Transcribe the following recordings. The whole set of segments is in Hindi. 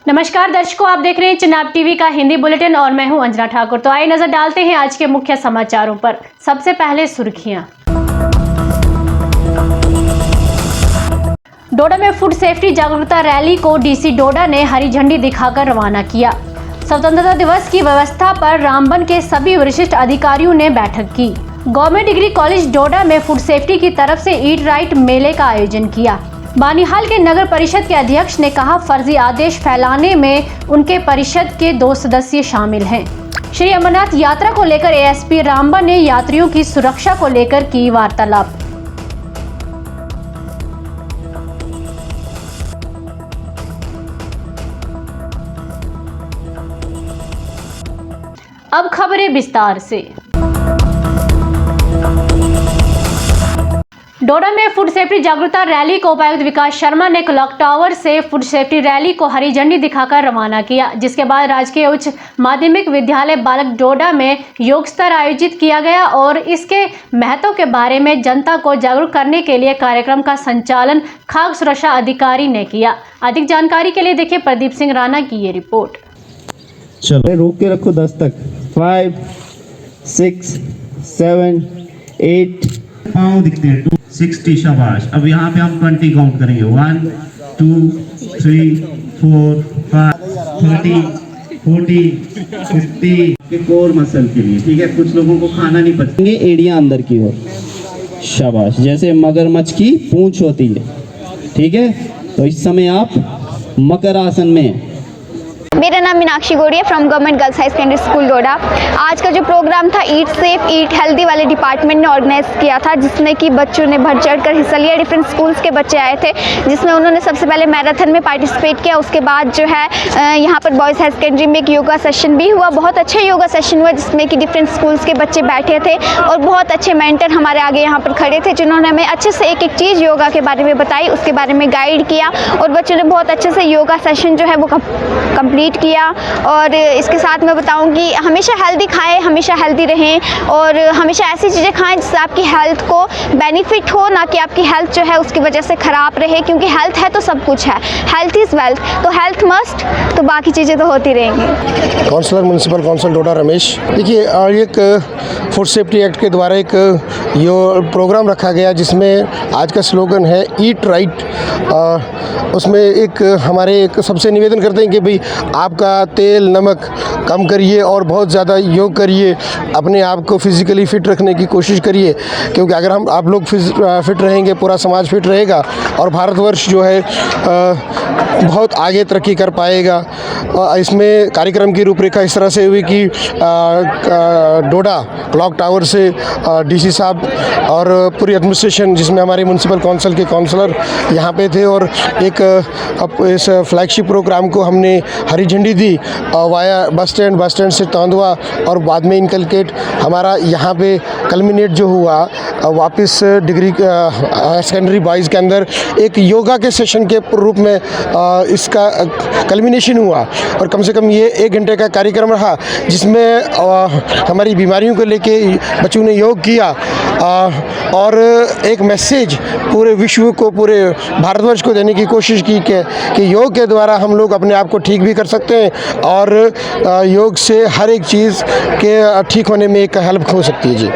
नमस्कार दर्शकों, आप देख रहे हैं चिनाब टीवी का हिंदी बुलेटिन और मैं हूं अंजना ठाकुर। तो आइए नजर डालते हैं आज के मुख्य समाचारों पर। सबसे पहले सुर्खियां। डोडा में फूड सेफ्टी जागरूकता रैली को डीसी डोडा ने हरी झंडी दिखाकर रवाना किया। स्वतंत्रता दिवस की व्यवस्था पर रामबन के सभी वरिष्ठ अधिकारियों ने बैठक की। गवर्नमेंट डिग्री कॉलेज डोडा में फूड सेफ्टी की तरफ से ईट राइट मेले का आयोजन किया। बानिहाल के नगर परिषद के अध्यक्ष ने कहा, फर्जी आदेश फैलाने में उनके परिषद के 2 सदस्य शामिल हैं। श्री अमरनाथ यात्रा को लेकर एएसपी रामबन ने यात्रियों की सुरक्षा को लेकर की वार्तालाप। अब खबरें विस्तार से। डोडा में फूड सेफ्टी जागरूकता रैली को उपायुक्त विकास शर्मा ने क्लॉक टावर से फूड सेफ्टी रैली को हरी झंडी दिखाकर रवाना किया, जिसके बाद राजकीय उच्च माध्यमिक विद्यालय बालक डोडा में योग स्तर आयोजित किया गया और इसके महत्व के बारे में जनता को जागरूक करने के लिए कार्यक्रम का संचालन खाद्य सुरक्षा अधिकारी ने किया। अधिक जानकारी के लिए देखिए प्रदीप सिंह राणा की ये रिपोर्ट। चलो रोक के रखो 10 तक। 5 6 7 8 पाँव दिखते हैं। 60 शाबाश। अब यहाँ पे हम 20 काउंट करेंगे। 1 2 3 4 5 30 40 50 के कोर मसल के लिए, ठीक है। कुछ लोगों को खाना नहीं पचेंगे। एड़ियां अंदर की ओर, शाबाश, जैसे मगरमच्छ की पूंछ होती है, ठीक है। तो इस समय आप मकर आसन में हैं। मेरा नाम Meenakshi Godiya from government girls high secondary school Doda. आज का जो प्रोग्राम था ईट सेफ ईट हेल्दी वाले डिपार्टमेंट ने ऑर्गेनाइज किया था, जिसमें कि बच्चों ने बढ़ चढ़ कर हिस्सा लिया। डिफरेंट स्कूल्स के बच्चे आए थे, जिसमें उन्होंने सबसे पहले मैराथन में पार्टिसिपेट किया। उसके बाद जो है यहाँ पर बॉयज़ हाई सेकेंडरी में एक योगा सेशन भी हुआ। बहुत अच्छा योगा सेशन हुआ, जिसमें कि डिफरेंट स्कूल्स के बच्चे बैठे थे और बहुत अच्छे मेंटर हमारे आगे यहाँ पर खड़े थे, जिन्होंने हमें अच्छे से एक एक चीज़ योगा के बारे में बताई, उसके बारे में गाइड किया और बच्चों ने बहुत अच्छे से योगा सेशन जो है वो कंप्लीट किया। और इसके साथ मैं बताऊंगी, हमेशा हेल्दी खाएं, हमेशा हेल्दी रहें और हमेशा ऐसी चीज़ें खाएं जिससे आपकी हेल्थ को बेनिफिट हो, ना कि आपकी हेल्थ जो है उसकी वजह से ख़राब रहे, क्योंकि हेल्थ है तो सब कुछ है। हेल्थ इज़ वेल्थ, तो हेल्थ मस्ट, तो बाकी चीज़ें तो होती रहेंगी। काउंसलर म्यूनसिपल काउंसिल डोडा रमेश। देखिए, एक फूड सेफ्टी एक्ट के द्वारा एक प्रोग्राम रखा गया, जिसमें आज का स्लोगन है ईट राइट। उसमें एक हमारे एक सबसे निवेदन करते हैं कि भाई आपका तेल नमक कम करिए और बहुत ज़्यादा योग करिए, अपने आप को फिज़िकली फ़िट रखने की कोशिश करिए, क्योंकि अगर आप लोग फिट रहेंगे, पूरा समाज फिट रहेगा और भारतवर्ष जो है बहुत आगे तरक्की कर पाएगा। इसमें कार्यक्रम की रूपरेखा इस तरह से हुई कि डोडा क्लॉक टावर से डीसी साहब और पूरी एडमिनिस्ट्रेशन, जिसमें हमारे म्यूनसिपल काउंसिल के काउंसलर यहाँ पे थे, और एक इस फ्लैगशिप प्रोग्राम को हमने हरी झंडी दी वाया बस स्टैंड से तांदुआ, और बाद में इनकलकेट हमारा यहाँ पे कल्मिनेट जो हुआ वापस डिग्री सेकेंडरी बॉयज़ के अंदर एक योगा के सेशन के रूप में इसका कल्मिनेशन हुआ। और कम से कम ये 1 घंटे का कार्यक्रम रहा, जिसमें हमारी बीमारियों को लेके बच्चों ने योग किया और एक मैसेज पूरे विश्व को, पूरे भारतवर्ष को देने की कोशिश की कि योग के द्वारा हम लोग अपने आप को ठीक भी कर सकते हैं और योग से हर एक चीज़ के ठीक होने में एक हेल्प हो सकती है। जी,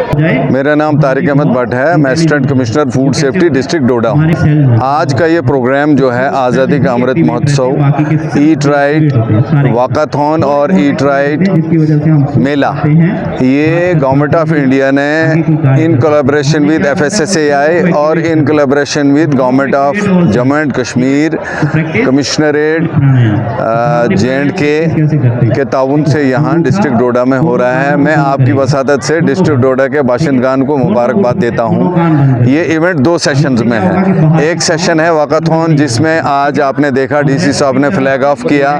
मेरा नाम तारिक अहमद भट्ट है, मैं assistant commissioner food safety district Doda हूँ। आज का ये प्रोग्राम जो है आज़ादी का Amrit Mahotsav, eat right walkathon और ईट राइट मेला, ये गवर्नमेंट ऑफ इंडिया ने इन कोलैबोरेशन विद FSSAI और in collaboration with government of Jammu and Kashmir commissionerate J&K के ताउन से यहाँ डिस्ट्रिक्ट डोडा में हो रहा है। मैं आपकी वसादत से डिस्ट्रिक्ट डोडा के बाशिंदगान को मुबारकबाद देता हूँ। ये इवेंट 2 सेशंस में है। एक सेशन है वाकाथॉन, जिसमें आज आपने देखा डीसी साहब ने फ्लैग ऑफ किया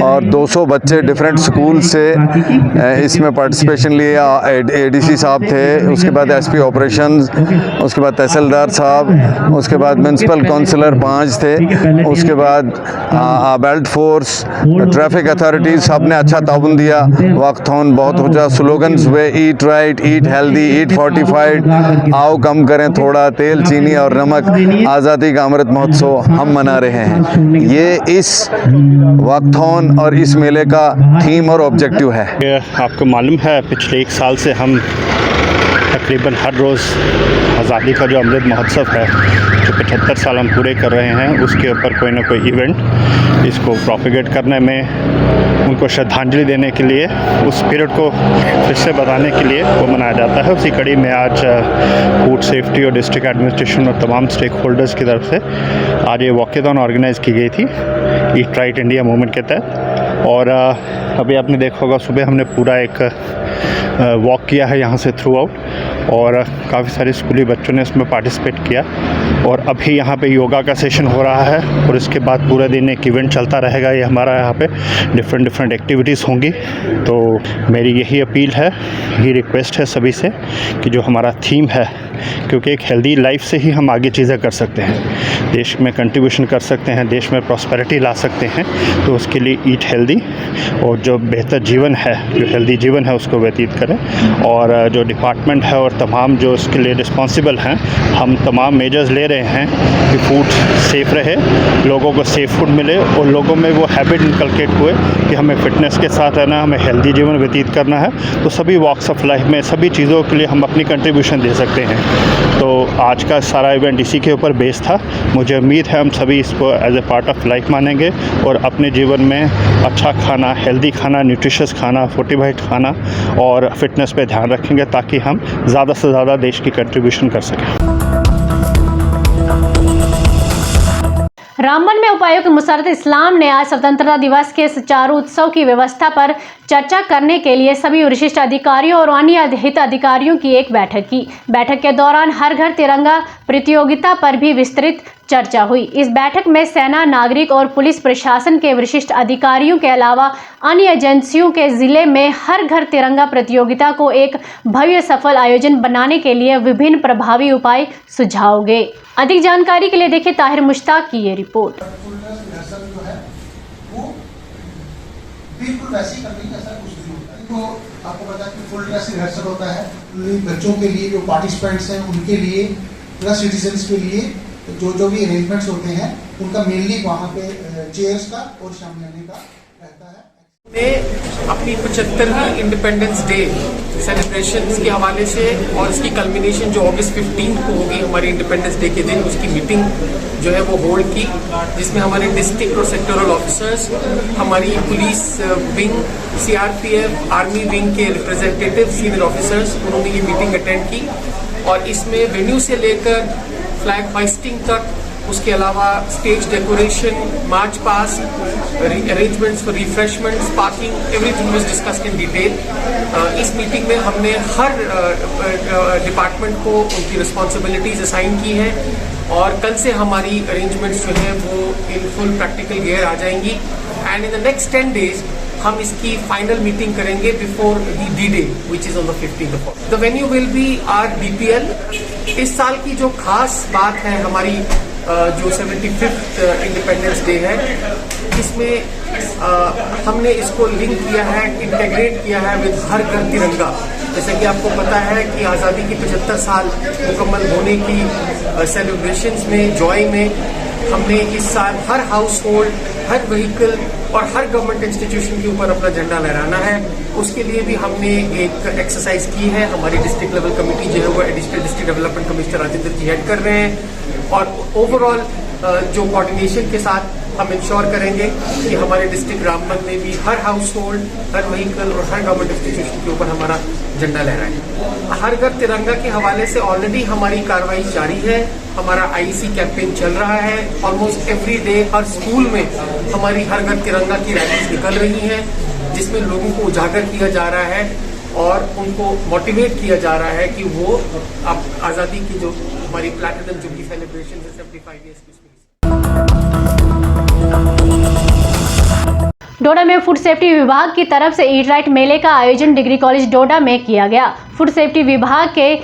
और 200 बच्चे डिफरेंट स्कूल से इसमें पार्टिसिपेशन लिया। ADC साहब थे, उसके बाद SP ऑपरेशंस, उसके बाद तहसीलदार साहब, उसके बाद म्यूनसिपल काउंसलर 5 थे, उसके बाद बेल्ट फोर्स, ट्रैफिक अथॉरिटीज़, सब ने अच्छा ताउन दिया। वॉकथॉन बहुत ऊँचा, स्लोगन्स हुए, ईट राइट, ईट हेल्दी, ईट फोर्टिफाइड, आओ कम करें थोड़ा तेल, चीनी और नमक। आज़ादी का अमृत महोत्सव हम मना रहे हैं। ये इस वॉकथॉन और इस मेले का थीम और ऑब्जेक्टिव है। आपको मालूम है पिछले 1 साल से हम तकरीबन हर रोज़ आज़ादी का जो अमृत महोत्सव है, जो 75 साल हम पूरे कर रहे हैं, उसके ऊपर कोई ना कोई इवेंट इसको प्रोपेगेट करने में, उनको श्रद्धांजलि देने के लिए, उस पीरियड को फिर से बताने के लिए वो मनाया जाता है। उसी कड़ी में आज फूड सेफ्टी और डिस्ट्रिक्ट एडमिनिस्ट्रेशन और तमाम स्टेक होल्डर्स की तरफ से आज ये वॉकेथॉन ऑर्गेनाइज़ की गई थी ईट राइट इंडिया मूवमेंट के तहत। और अभी आपने देखा होगा सुबह हमने पूरा एक वॉक किया है यहाँ से थ्रू आउट, और काफ़ी सारे स्कूली बच्चों ने इसमें पार्टिसिपेट किया। और अभी यहाँ पे योगा का सेशन हो रहा है, और इसके बाद पूरा दिन एक इवेंट चलता रहेगा। ये हमारा यहाँ पे डिफरेंट एक्टिविटीज़ होंगी। तो मेरी यही अपील है, यही रिक्वेस्ट है सभी से कि जो हमारा थीम है, क्योंकि एक हेल्दी लाइफ से ही हम आगे चीज़ें कर सकते हैं, देश में कंट्रीब्यूशन कर सकते हैं, देश में प्रॉस्पेरिटी ला सकते हैं। तो उसके लिए ईट हेल्दी, और जो बेहतर जीवन है, जो हेल्दी जीवन है, उसको व्यतीत करें। और जो डिपार्टमेंट है और तमाम जो इसके लिए रिस्पॉन्सिबल हैं, हम तमाम मेजर्स ले रहे हैं कि फूड सेफ़ रहे, लोगों को सेफ़ फूड मिले, और लोगों में वो हैबिट इनकलकेट हुए कि हमें फ़िटनेस के साथ रहना, हमें हेल्दी जीवन व्यतीत करना है। तो सभी वॉक्स ऑफ लाइफ में सभी चीज़ों के लिए हम अपनी कंट्रीब्यूशन दे सकते हैं। तो आज का सारा इवेंट इसी के ऊपर बेस्ड था। मुझे उम्मीद है हम सभी इसको as a part of life मानेंगे और अपने जीवन में अच्छा खाना, हेल्दी खाना, न्यूट्रिशियस खाना, फोर्टिफाइड खाना और फिटनेस पे ध्यान रखेंगे, ताकि हम ज़्यादा से ज़्यादा देश की कंट्रीब्यूशन कर सकें। रामबन में उपायुक्त मुसरत इस्लाम ने आज स्वतंत्रता दिवस के सुचारू उत्सव की व्यवस्था पर चर्चा करने के लिए सभी विशिष्ट अधिकारियों और अन्य हित अधिकारियों की एक बैठक की। बैठक के दौरान हर घर तिरंगा प्रतियोगिता पर भी विस्तृत चर्चा हुई। इस बैठक में सेना, नागरिक और पुलिस प्रशासन के विशिष्ट अधिकारियों के अलावा अन्य एजेंसियों के जिले में हर घर तिरंगा प्रतियोगिता को एक भव्य सफल आयोजन बनाने के लिए विभिन्न प्रभावी उपाय सुझाव गए। अधिक जानकारी के लिए देखिए ताहिर मुश्ताक की ये रिपोर्ट। बिल्कुल वैसे ही करने का कुछ नहीं होता है। तो आपको पता है कि फुल ड्रेस रिहर्सल होता है बच्चों के लिए, जो पार्टिसिपेंट्स हैं उनके लिए, प्लस सिटीजन्स के लिए जो भी अरेंजमेंट्स होते हैं उनका मेनली वहाँ पे चेयर्स का और शामिल होने का रहता है। अपनी 75वीं इंडिपेंडेंस डे सेलिब्रेशंस के हवाले से और इसकी कल्मिनेशन जो अगस्त 15 को होगी हमारी इंडिपेंडेंस डे के दिन, उसकी मीटिंग जो है वो होल्ड की, जिसमें हमारे डिस्ट्रिक्ट और सेक्टोरल ऑफिसर्स, हमारी police wing, CRPF, army wing के रिप्रेजेंटेटिव, सीनियर ऑफिसर्स, उन्होंने ये मीटिंग अटेंड की। और इसमें वेन्यू से लेकर फ्लैग होइस्टिंग तक, उसके अलावा stage decoration, March pass, arrangements for refreshments, parking, everything was discussed in detail. इस मीटिंग में हमने हर डिपार्टमेंट को उनकी रिस्पॉन्सिबिलिटीज असाइन की हैं, और कल से हमारी अरेंजमेंट्स जो हैं वो इन फुल प्रैक्टिकल गियर आ जाएंगी। And in the next 10 days हम इसकी फाइनल मीटिंग करेंगे before D day which is on the 15th of August। The venue will be our BPL। इस साल की जो खास बात है हमारी जो 75th इंडिपेंडेंस डे है, इसमें हमने इसको लिंक किया है, इंटेग्रेट किया है विद हर घर तिरंगा। जैसे कि आपको पता है कि आज़ादी की 75 साल मुकम्मल होने की सेलिब्रेशंस में, जॉय में, हमने इस साल हर हाउस होल्ड, हर व्हीकल और हर गवर्नमेंट इंस्टीट्यूशन के ऊपर अपना झंडा लहराना है। उसके लिए भी हमने एक एक्सरसाइज की है। हमारी डिस्ट्रिक्ट लेवल कमेटी जो है वो additional district development commissioner Rajendra ji head कर रहे हैं, और ओवरऑल जो कोऑर्डिनेशन के साथ हम इंश्योर करेंगे कि हमारे डिस्ट्रिक्ट रामबन में भी हर हाउस होल्ड, हर व्हीकल और हर गवर्नमेंट इंस्टीट्यूशन के ऊपर हमारा झंडा लहराए। हर घर तिरंगा के हवाले से ऑलरेडी हमारी कार्रवाई जारी है। हमारा IEC कैंपेन चल रहा है। ऑलमोस्ट एवरी डे हर स्कूल में हमारी हर घर तिरंगा की रैलीज निकल रही हैं, जिसमें लोगों को उजागर किया जा रहा है और उनको मोटिवेट किया जा रहा है कि वो अब आज़ादी की जो हमारी प्लैटिनम जुबली सेलिब्रेशन है 75 ईयर्स की, डोडा में फूड सेफ्टी विभाग की तरफ से ईट राइट मेले का आयोजन डिग्री कॉलेज डोडा में किया गया। फूड सेफ्टी विभाग के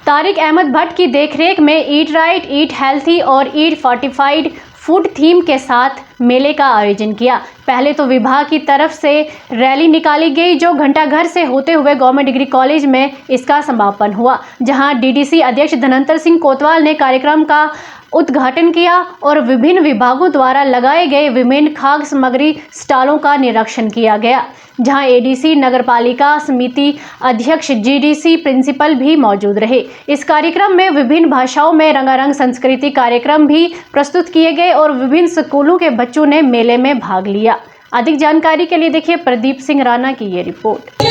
तारिक अहमद भट्ट की देखरेख में ईट राइट, ईट हेल्थी और ईट फोर्टिफाइड फूड थीम के साथ मेले का आयोजन किया। पहले तो विभाग की तरफ से रैली निकाली गई जो घंटाघर से होते हुए गवर्नमेंट डिग्री कॉलेज में इसका समापन हुआ, जहां डीडीसी अध्यक्ष धनंतर सिंह कोतवाल ने कार्यक्रम का उद्घाटन किया और विभिन्न विभागों द्वारा लगाए गए विभिन्न खाद्य सामग्री स्टॉलों का निरीक्षण किया गया, जहां एडीसी, नगरपालिका समिति अध्यक्ष, जीडीसी, प्रिंसिपल भी मौजूद रहे। इस कार्यक्रम में विभिन्न भाषाओं में रंगारंग संस्कृति कार्यक्रम भी प्रस्तुत किए गए और विभिन्न स्कूलों के बच्चों ने मेले में भाग लिया। अधिक जानकारी के लिए देखिए प्रदीप सिंह राणा की ये रिपोर्ट।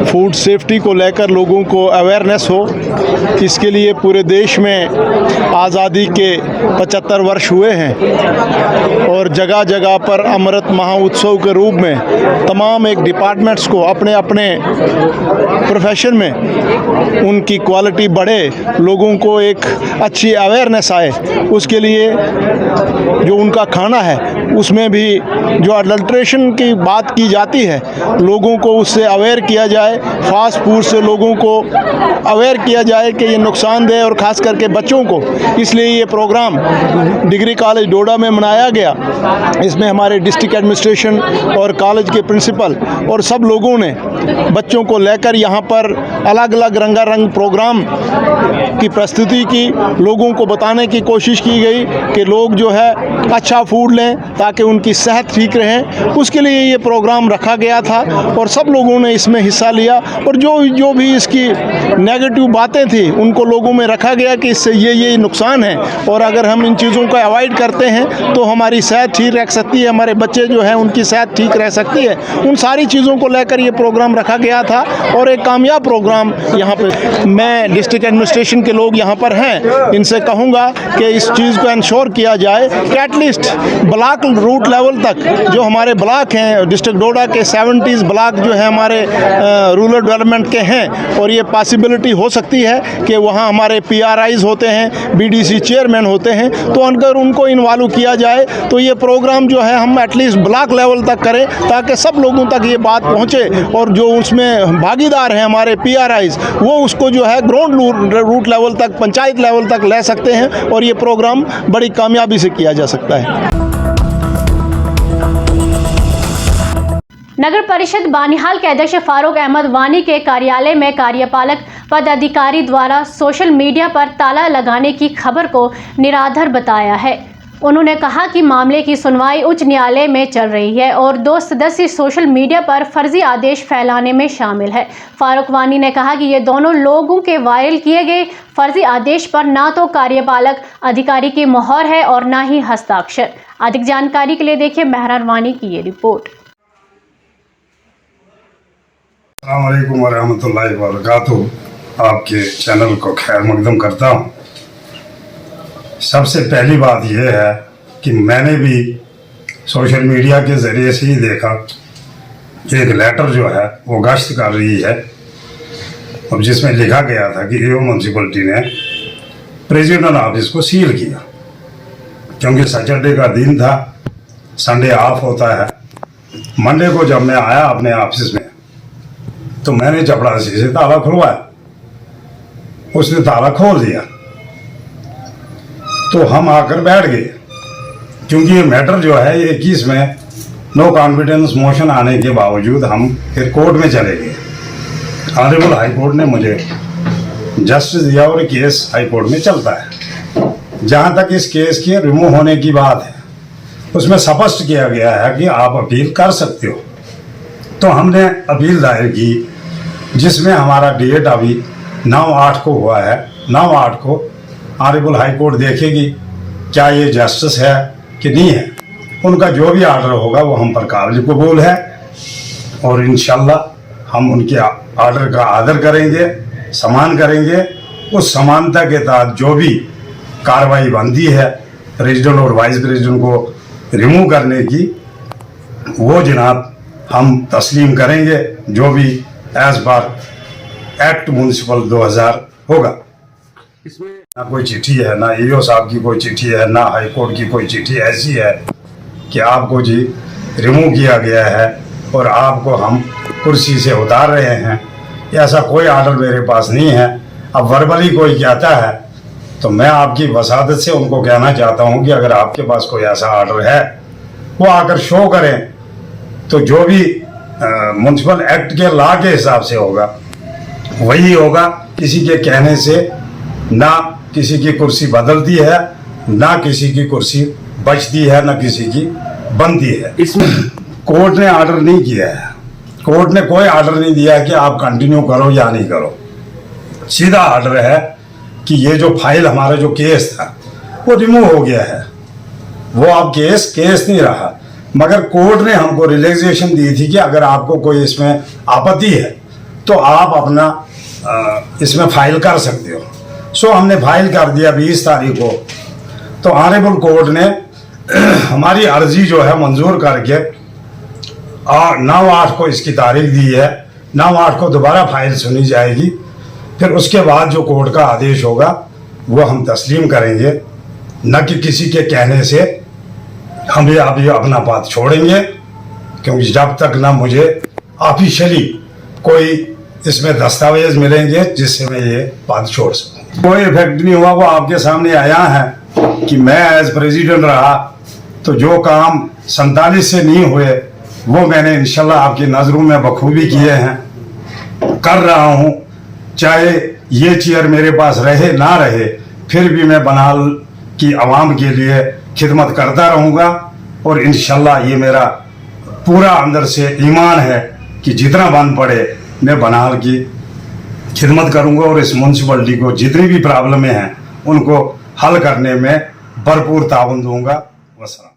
फूड सेफ्टी को लेकर लोगों को अवेयरनेस हो, इसके लिए पूरे देश में आज़ादी के 75 वर्ष हुए हैं और जगह जगह पर अमृत महोत्सव के रूप में तमाम एक डिपार्टमेंट्स को अपने अपने प्रोफेशन में उनकी क्वालिटी बढ़े, लोगों को एक अच्छी अवेयरनेस आए, उसके लिए जो उनका खाना है उसमें भी जो अडल्ट्रेशन की बात की जाती है, लोगों को उससे अवेयर किया जाए, फास्ट फूड से लोगों को अवेयर किया जाए कि ये नुकसानदेह और ख़ास करके बच्चों को। इसलिए ये प्रोग्राम डिग्री कॉलेज डोडा में मनाया गया। इसमें हमारे डिस्ट्रिक्ट एडमिनिस्ट्रेशन और कॉलेज के प्रिंसिपल और सब लोगों ने बच्चों को लेकर यहाँ पर अलग अलग रंगारंग प्रोग्राम की प्रस्तुति की, लोगों को बताने की कोशिश की गई कि लोग जो है अच्छा फूड लें ताकि उनकी सेहत ठीक रहे। उसके लिए ये प्रोग्राम रखा गया था और सब लोगों ने इसमें हिस्सा लिया और जो भी इसकी नेगेटिव बातें थी उनको लोगों में रखा गया कि इससे ये नुकसान है और अगर हम इन चीज़ों को अवॉइड करते हैं तो हमारी सेहत ठीक रह सकती है, हमारे बच्चे जो हैं उनकी सेहत ठीक रह सकती है। उन सारी चीज़ों को लेकर ये प्रोग्राम रखा गया था और एक कामयाब प्रोग्राम यहाँ पे मैं डिस्ट्रिक्ट एडमिनिस्ट्रेशन के लोग यहाँ पर हैं, इनसे कहूँगा कि इस चीज़ को इंश्योर किया जाए कि एटलीस्ट ब्लॉक रूट लेवल तक जो हमारे ब्लॉक हैं डिस्ट्रिक्ट डोडा के 70 ब्लॉक जो है हमारे रूरल डेवलपमेंट के हैं और ये पॉसिबिलिटी हो सकती है कि वहाँ हमारे PRIs होते हैं, BDC चेयरमैन होते हैं, तो अगर उनको इन्वॉल्व किया जाए तो ये प्रोग्राम जो है हम एटलीस्ट ब्लॉक लेवल तक करें ताकि सब लोगों तक ये बात पहुँचे और जो उसमें भागीदार हैं हमारे PRIs वो उसको जो है ग्राउंड रूट लेवल तक, पंचायत लेवल तक ले सकते हैं और ये प्रोग्राम बड़ी कामयाबी से किया जा सकता है। नगर परिषद बानिहाल के अध्यक्ष फारूक अहमद वानी के कार्यालय में कार्यपालक पदाधिकारी द्वारा सोशल मीडिया पर ताला लगाने की खबर को निराधार बताया है। उन्होंने कहा कि मामले की सुनवाई उच्च न्यायालय में चल रही है और 2 सदस्य सोशल मीडिया पर फर्जी आदेश फैलाने में शामिल है। फारूक वानी ने कहा कि ये दोनों लोगों के वायरल किए गए फर्जी आदेश पर ना तो कार्यपालक अधिकारी की मोहर है और ना ही हस्ताक्षर। अधिक जानकारी के लिए देखिए मेहरान वानी की ये रिपोर्ट। अस्सलाम वालेकुम वरहमतुल्लाहि वबरकातुहू। आपके चैनल को खैर मकदम करता हूँ। सबसे पहली बात यह है कि मैंने भी सोशल मीडिया के ज़रिए से ही देखा कि एक लेटर जो है वो गश्त कर रही है और जिसमें लिखा गया था कि ईओ म्यूनसिपलिटी ने प्रेसिडेंट ऑफिस को सील किया क्योंकि सैटरडे का दिन था, संडे ऑफ होता है। मंडे को जब मैं आया अपने ऑफिस में तो मैंने चपरासी से ताला खुलवाया, उसने ताला खोल दिया तो हम आकर बैठ गए क्योंकि ये मैटर जो है ये 21 में नो कॉन्फिडेंस मोशन आने के बावजूद हम फिर कोर्ट में चले गए। ऑनरेबल हाई कोर्ट ने मुझे जस्टिस दिया और केस हाई कोर्ट में चलता है। जहाँ तक इस केस के रिमूव होने की बात है उसमें स्पष्ट किया गया है कि आप अपील कर सकते हो। तो हमने अपील दायर की जिसमें हमारा डेट अभी 9/8 को हुआ है। 9/8 को ऑनरेबल हाई कोर्ट देखेगी क्या ये जस्टिस है कि नहीं है। उनका जो भी आर्डर होगा वो हम पर काबिल कबूल है और इंशाल्लाह हम उनके आर्डर का आदर करेंगे, सम्मान करेंगे। उस समानता के तहत जो भी कार्रवाई बनती है प्रेसिडेंट और वाइस प्रेसिडेंट को रिमूव करने की वो जनाब हम तस्लीम करेंगे, जो भी एज पर एक्ट म्यूनसिपल 2000 होगा। इसमें ना कोई चिट्ठी है, ना ईओ साहब की कोई चिट्ठी है, ना हाई कोर्ट की कोई चिट्ठी ऐसी है कि आपको जी रिमूव किया गया है और आपको हम कुर्सी से उतार रहे हैं। ऐसा कोई आर्डर मेरे पास नहीं है। अब वर्बली कोई कहता है तो मैं आपकी वसादत से उनको कहना चाहता हूं कि अगर आपके पास कोई ऐसा आर्डर है वो आकर शो करें तो जो भी म्यूनसिपल एक्ट के लॉ के हिसाब से होगा वही होगा। किसी के कहने से ना किसी की कुर्सी बदलती है, ना किसी की कुर्सी बचती है, ना किसी की बनती है। इसमें कोर्ट ने ऑर्डर नहीं किया है, कोर्ट ने कोई ऑर्डर नहीं दिया है कि आप कंटिन्यू करो या नहीं करो। सीधा ऑर्डर है कि ये जो फाइल हमारा जो केस था वो रिमूव हो गया है, वो अब केस नहीं रहा। मगर कोर्ट ने हमको रिलैक्सेशन दी थी कि अगर आपको कोई इसमें आपत्ति है तो आप अपना इसमें फाइल कर सकते हो। सो हमने फाइल कर दिया 20 तारीख को। तो ऑनरेबल कोर्ट ने हमारी अर्जी जो है मंजूर करके 9/8 को इसकी तारीख दी है। 9/8 को दोबारा फाइल सुनी जाएगी, फिर उसके बाद जो कोर्ट का आदेश होगा वो हम तस्लीम करेंगे। न कि किसी के कहने से हम ये अभी अपना बात छोड़ेंगे, क्योंकि जब तक ना मुझे ऑफिशियली कोई इसमें दस्तावेज मिलेंगे जिससे मैं ये बात छोड़ सकूँ। कोई इफेक्ट नहीं हुआ। वो आपके सामने आया है कि मैं एज प्रेसिडेंट रहा तो जो काम 47 से नहीं हुए वो मैंने इंशाल्लाह आपकी नज़रों में बखूबी किए हैं, कर रहा हूँ। चाहे ये चेयर मेरे पास रहे ना रहे, फिर भी मैं बनाल की आवाम के लिए खिदमत करता रहूँगा और इंशाल्लाह ये मेरा पूरा अंदर से ईमान है कि जितना बन पड़े मैं बनाल की खिदमत करूँगा और इस म्यूनसिपलिटी को जितनी भी प्रॉब्लमें हैं उनको हल करने में भरपूर ताउन दूंगा। वसलाम।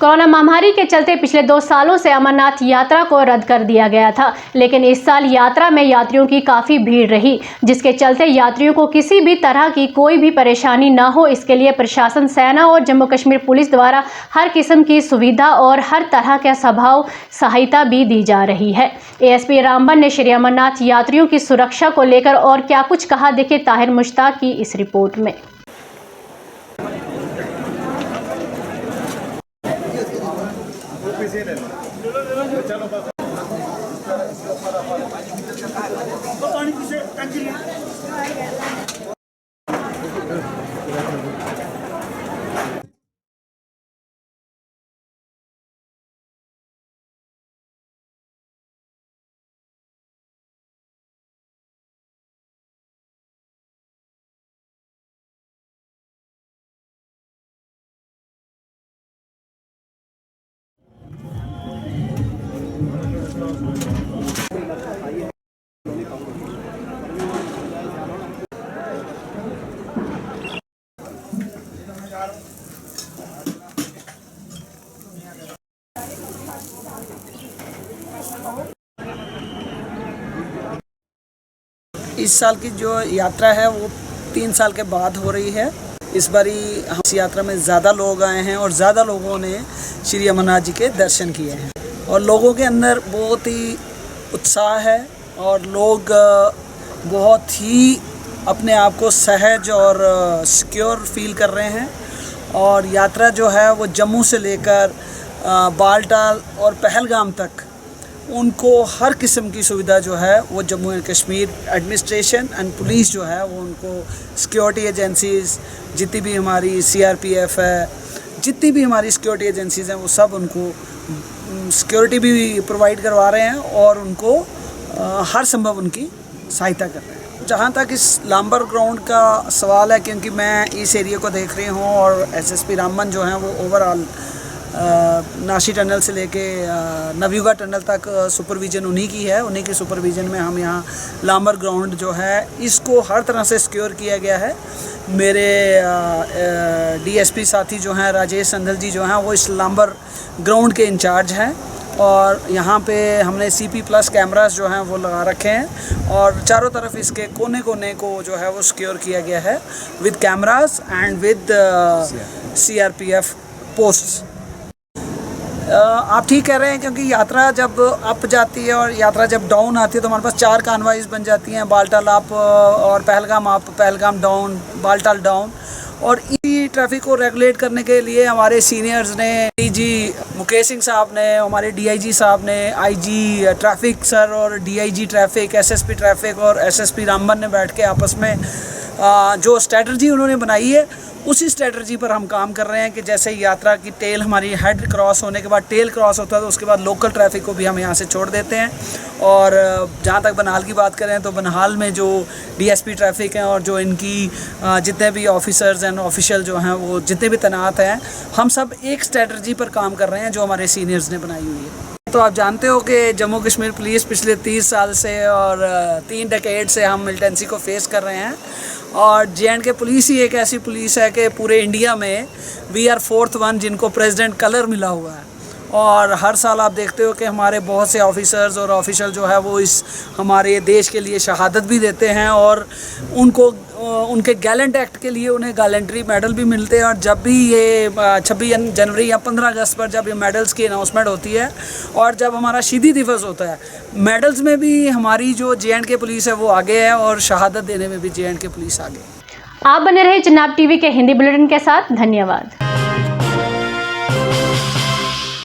कोरोना महामारी के चलते पिछले 2 सालों से अमरनाथ यात्रा को रद्द कर दिया गया था, लेकिन इस साल यात्रा में यात्रियों की काफ़ी भीड़ रही, जिसके चलते यात्रियों को किसी भी तरह की कोई भी परेशानी न हो, इसके लिए प्रशासन, सेना और जम्मू कश्मीर पुलिस द्वारा हर किस्म की सुविधा और हर तरह का सहायता भी दी जा रही है। एएसपी रामबन ने श्री अमरनाथ यात्रियों की सुरक्षा को लेकर और क्या कुछ कहा, देखिए ताहिर मुश्ताक की इस रिपोर्ट में। इस साल की जो यात्रा है वो 3 साल के बाद हो रही है। इस बारी हम इस यात्रा में ज़्यादा लोग आए हैं और ज़्यादा लोगों ने श्री अमरनाथ जी के दर्शन किए हैं और लोगों के अंदर बहुत ही उत्साह है और लोग बहुत ही अपने आप को सहज और सिक्योर फील कर रहे हैं। और यात्रा जो है वो जम्मू से लेकर बालटाल और पहलगाम तक उनको हर किस्म की सुविधा जो है वो Jammu and Kashmir administration and police जो है वो उनको सिक्योरिटी एजेंसीज़ जितनी भी हमारी CRPF है, जितनी भी हमारी सिक्योरिटी एजेंसीज़ हैं वो सब उनको सिक्योरिटी भी प्रोवाइड करवा रहे हैं और उनको हर संभव उनकी सहायता कर रहे हैं। जहाँ तक इस लांबर ग्राउंड का सवाल है, क्योंकि मैं इस एरिया को देख रही हूँ और SSP रामबन जो हैं वो ओवरऑल नाशी टनल से लेके नवयुगा टनल तक सुपरविज़न उन्हीं की है। उन्हीं की सुपरविज़न में हम यहाँ लांबर ग्राउंड जो है इसको हर तरह से सिक्योर किया गया है। मेरे DSP साथी जो हैं राजेश संधल जी जो हैं वो इस लांबर ग्राउंड के इंचार्ज हैं और यहाँ पे हमने CP+ कैमरास जो हैं वो लगा रखे हैं और चारों तरफ इसके कोने कोने को जो है वो सिक्योर किया गया है with cameras and with CRPF posts. आप ठीक कह रहे हैं, क्योंकि यात्रा जब अप जाती है और यात्रा जब डाउन आती है तो हमारे पास 4 कानवाइज बन जाती हैं, बालटाल अप और Pahalgam up, Pahalgam down, Baltal down. और इसी ट्रैफिक को रेगुलेट करने के लिए हमारे सीनियर्स ने, DG मुकेश सिंह साहब ने, हमारे DIG साहब ने, IG ट्रैफिक सर और DIG ट्रैफिक, SSP ट्रैफिक और SSP रामबन ने बैठ के आपस में जो स्ट्रेटजी उन्होंने बनाई है उसी स्ट्रेटजी पर हम काम कर रहे हैं कि जैसे यात्रा की टेल हमारी हेड क्रॉस होने के बाद टेल क्रॉस होता है तो उसके बाद लोकल ट्रैफिक को भी हम यहाँ से छोड़ देते हैं। और जहाँ तक बनहाल की बात करें तो बनहाल में जो DSP ट्रैफिक हैं और जो इनकी जितने भी ऑफिसर्स एंड ऑफिशियल जो हैं वो जितने भी तैनात हैं, हम सब एक स्ट्रेटजी पर काम कर रहे हैं जो हमारे सीनियर्स ने बनाई हुई है। तो आप जानते हो कि जम्मू कश्मीर पुलिस पिछले 30 साल से और 3 डेकेड से हम मिलिटेंसी को फेस कर रहे हैं और J&K पुलिस ही एक ऐसी पुलिस है कि पूरे इंडिया में वी आर 4th वन जिनको प्रेसिडेंट कलर मिला हुआ है। और हर साल आप देखते हो कि हमारे बहुत से ऑफिसर्स और ऑफिशियल जो है वो इस हमारे देश के लिए शहादत भी देते हैं और उनको उनके गैलेंट एक्ट के लिए उन्हें गैलेंट्री मेडल भी मिलते हैं। और जब भी ये 26 जनवरी या 15 अगस्त पर जब ये मेडल्स की अनाउंसमेंट होती है और जब हमारा शहीदी दिवस होता है, मेडल्स में भी हमारी जो J&K पुलिस है वो आगे है और शहादत देने में भी J&K पुलिस आगे है। आप बने रहे जनाब TV के हिंदी बुलेटिन के साथ। धन्यवाद।